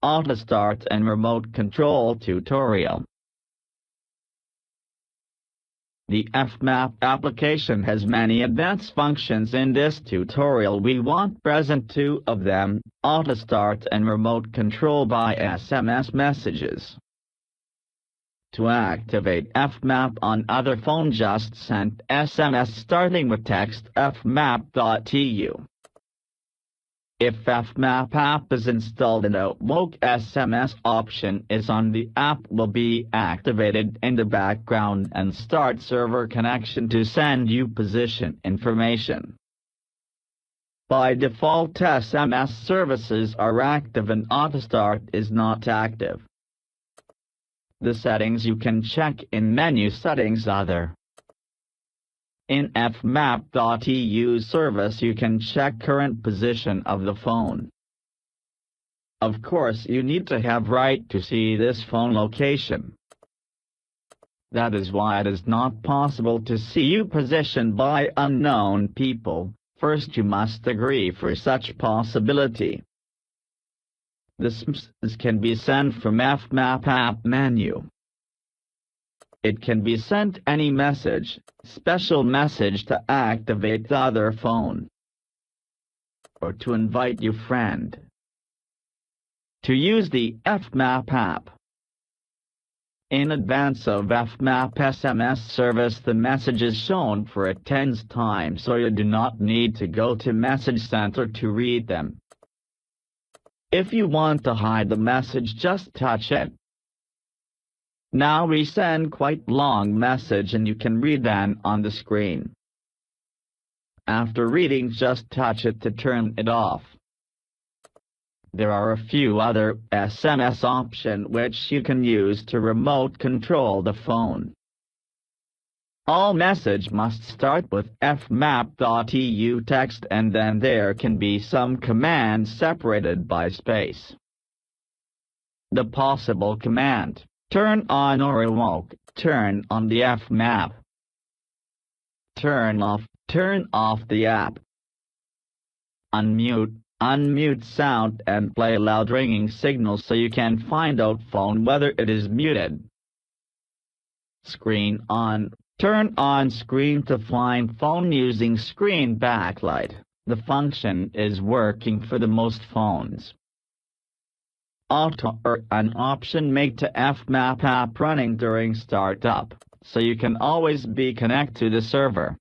Autostart and Remote Control tutorial. The fmap application has many advanced functions. In this tutorial we want present two of them, Autostart and Remote Control by SMS messages. To activate fmap on other phone, just send SMS starting with text fmap.eu. If fmap app is installed, an Awoke SMS option is on, the app will be activated in the background and start server connection to send you position information. By default, SMS services are active and Autostart is not active. The settings you can check in menu settings other. In fmap.eu service you can check current position of the phone. Of course you need to have right to see this phone location. That is why it is not possible to see your position by unknown people. First you must agree for such possibility. This can be sent from fmap app menu. It can be sent any message, special message to activate the other phone, or to invite your friend to use the fmap app. In advance of fmap SMS service, the message is shown for a 10 times, so you do not need to go to message center to read them. If you want to hide the message, just touch it. Now we send quite long message and you can read them on the screen. After reading, just touch it to turn it off. There are a few other SMS options which you can use to remote control the phone. All message must start with fmap.eu text, and then there can be some commands separated by space. The possible command: turn on or Awoke, turn on the fmap. Turn off the app. Unmute sound and play loud ringing signals so you can find out phone whether it is muted. Screen on. Turn on screen to find phone using screen backlight. The function is working for the most phones. Auto or an option make to fmap app running during startup, so you can always be connected to the server.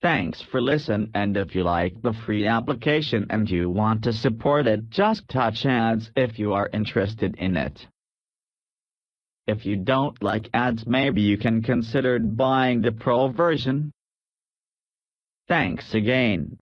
Thanks for listening, and if you like the free application and you want to support it, just touch ads if you are interested in it. If you don't like ads, maybe you can consider buying the pro version. Thanks again.